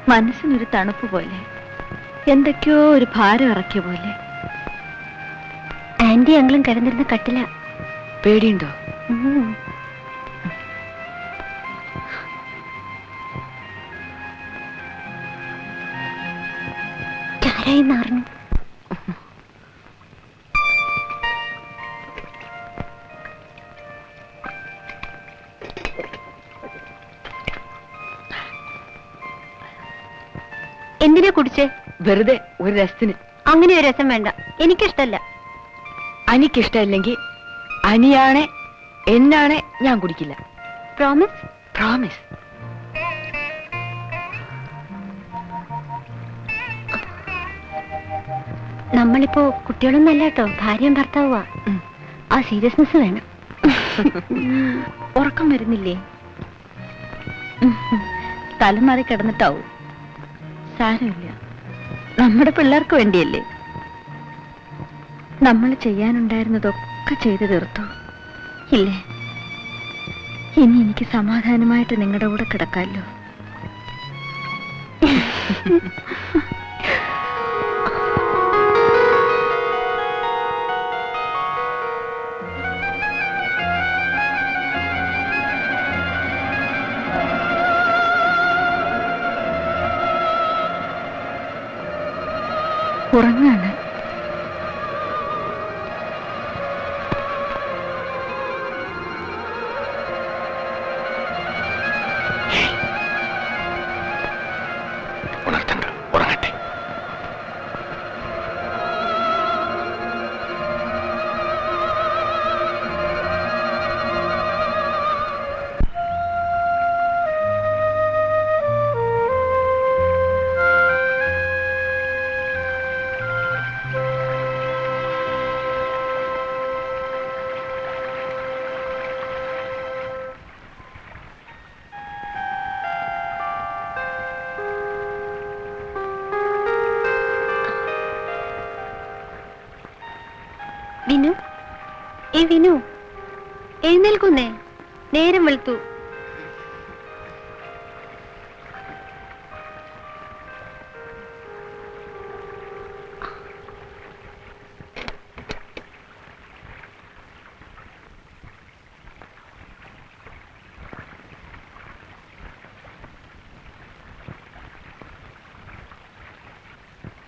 മനസ്സിനൊരു തണുപ്പ് പോലെ, എന്തൊക്കെയോ ഒരു ഭാരം ഇറക്കിയ പോലെ. ആന്റി അങ്ങളും കിടന്നിരുന്ന കട്ടില. പേടിയുണ്ടോ? ആരായിന്നറിഞ്ഞു. എന്തിനാ കുടിച്ചേ? വെറുതെ ഒരു രസത്തിന്. അങ്ങനെ ഒരു രസം വേണ്ട, എനിക്കിഷ്ടല്ല. എനിക്കിഷ്ടമില്ലെങ്കിൽ അനിയാണെ എന്നാണെ ഞാൻ കുടിക്കില്ല. പ്രോമിസ്? പ്രോമിസ്. നമ്മളിപ്പോ കുട്ടികളൊന്നും അല്ല കേട്ടോ, ഭാര്യയും ഭർത്താവുക. ആ സീരിയസ്നെസ് വേണം. ഉറക്കം വരുന്നില്ലേ? തലമാറി കിടന്നിട്ടാവും. സാരമില്ല, നമ്മുടെ പിള്ളേർക്ക് വേണ്ടിയല്ലേ. നമ്മൾ ചെയ്യാനുണ്ടായിരുന്നതൊക്കെ ചെയ്തു തീർത്തു ഇല്ലേ? ഇനി എനിക്ക് സമാധാനമായിട്ട് നിങ്ങളുടെ കൂടെ കിടക്കാമല്ലോ. ഉറങ്ങാണ്. ഉണർത്തണ്ട, ഉറങ്ങട്ടെ. വിനു, വിനു എഴുന്നേൽക്കുന്നേ, നേരം വെളുത്തു.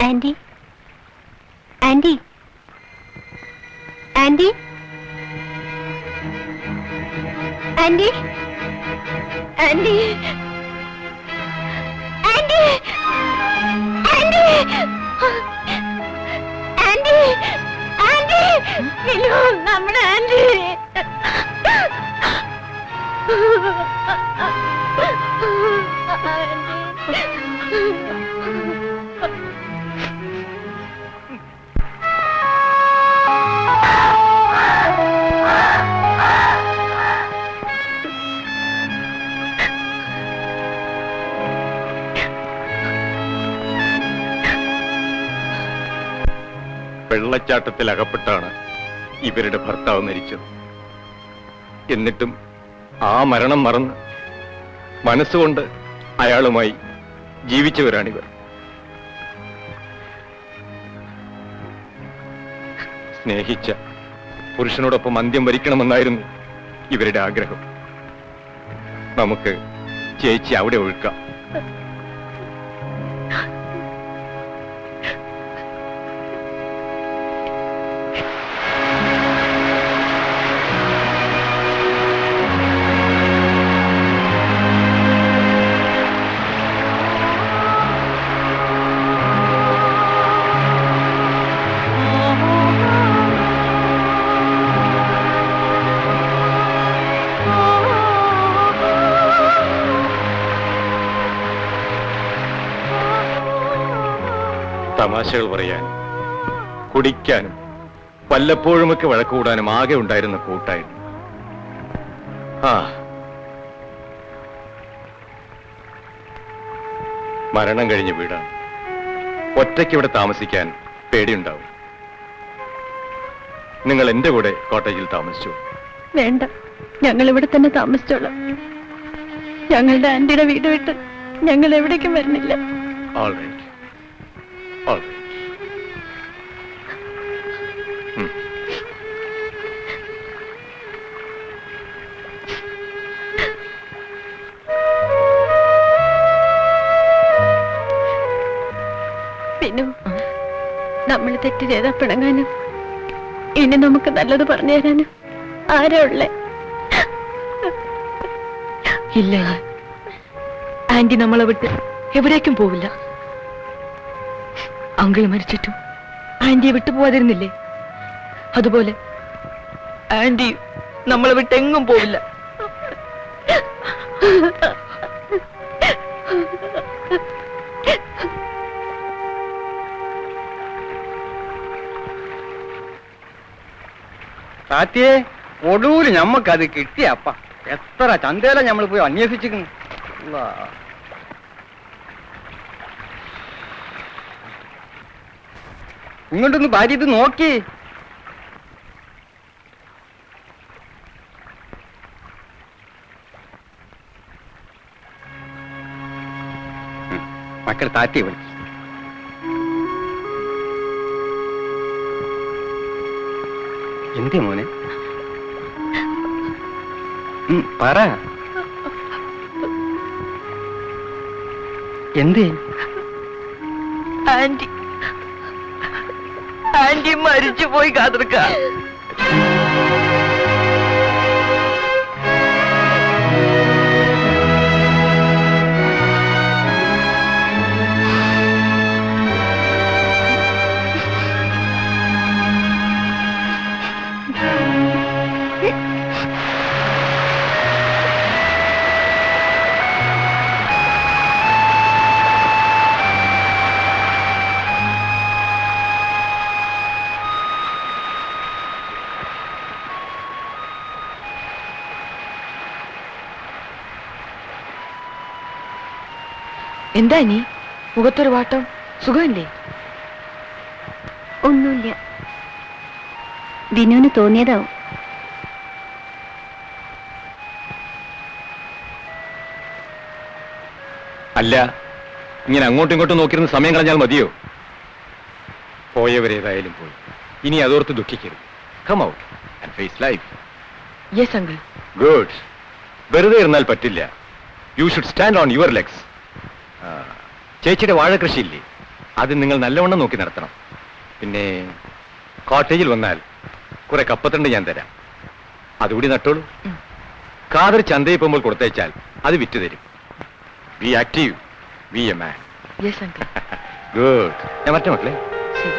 Anti, anti, anti, anti, anti, anti, anti, anti, anti, Vinu, നമ്മുടെ ആന്റി. വെള്ളച്ചാട്ടത്തിൽ അകപ്പെട്ടാണ് ഇവരുടെ ഭർത്താവ് മരിച്ചത്. എന്നിട്ടും ആ മരണം മറന്ന് മനസ്സുകൊണ്ട് അയാളുമായി ജീവിച്ചവരാണിവർ. സ്നേഹിച്ച പുരുഷനോടൊപ്പം അന്ത്യം വരിക്കണമെന്നായിരുന്നു ഇവരുടെ ആഗ്രഹം. നമുക്ക് ചേച്ചി അവിടെ ഒഴുക്കാം. തമാശകൾ പറയാനും കുടിക്കാനും വല്ലപ്പോഴുമൊക്കെ വഴക്കുകൂടാനും ആകെ ഉണ്ടായിരുന്ന കൂട്ടായിരുന്നു. മരണം കഴിഞ്ഞ് വീടാണ്. ഒറ്റയ്ക്ക് ഇവിടെ താമസിക്കാൻ പേടിയുണ്ടാവും. നിങ്ങൾ എന്റെ കൂടെ കോട്ടേജിൽ താമസിച്ചു. വേണ്ട, ഞങ്ങൾ ഇവിടെ തന്നെ താമസിച്ചോളാം. ഞങ്ങളുടെ ആന്റിയുടെ വീട് വിട്ട് ഞങ്ങൾ എവിടേക്കും വരുന്നില്ല. All right. All right. പിന്നെ നമ്മൾ തെറ്റ് ചെയ്താൽ പിണങ്ങാനും ഇനി നമുക്ക് നല്ലത് പറഞ്ഞു തരാനും ആരാ ഉള്ളേ? ഇല്ല, ആന്റി നമ്മളെ വിട്ട് എവിടേക്കും പോവില്ല. അങ്കിൾ മരിച്ചിട്ടും ആന്റിയെ വിട്ടു പോവാതിരുന്നില്ലേ? അതുപോലെ ആന്റി നമ്മളെ വിട്ട് എങ്ങും പോവില്ല. താത്തിയെ ഒടൂര് ഞമ്മക്കത് കിട്ടിയപ്പ എത്ര ചന്തയില ഞമ്മൾ പോയി അന്വേഷിച്ചിരിക്കുന്നു. ഇങ്ങോട്ടൊന്ന് ഭാര്യ ഇത് നോക്കി. മക്കൾ താത്തിയെ വിളിച്ചു. എന്തേ മോനെ? പറ, എന്തേ? ആന്റി മരിച്ചു പോയി കാതർക്ക. എന്താ നീ മുഖത്തൊരു വാട്ടം? സുഖമില്ലേ? ഒന്നുമില്ല, ബിനുവിന് തോന്നിയതാവും. അല്ല, ഇങ്ങനെ അങ്ങോട്ടും ഇങ്ങോട്ടും നോക്കിയിരുന്ന സമയം കളഞ്ഞാൽ മതിയോ? പോയവരേതായാലും പോയി. ഇനി അതോർത്ത് ദുഃഖിക്കരുത്. Come out and face life. Yes uncle. Good. വെറുതെ ഇരുന്നാൽ പറ്റില്ല. You should stand on your legs. ചേച്ചിയുടെ വാഴകൃഷിയില്ലേ, അത് നിങ്ങൾ നല്ലവണ്ണം നോക്കി നടത്തണം. പിന്നെ കോട്ടേജിൽ വന്നാൽ കുറെ കപ്പത്തണ്ട് ഞാൻ തരാം, അതുകൂടി നട്ടോളൂ. കാതർ ചന്തയിൽ പോകുമ്പോൾ കൊടുത്തയച്ചാൽ അത് വിറ്റ് തരും. B active, B a man. Yes uncle. Good. ഞാൻ മറ്റേ മക്കളെ ശരി.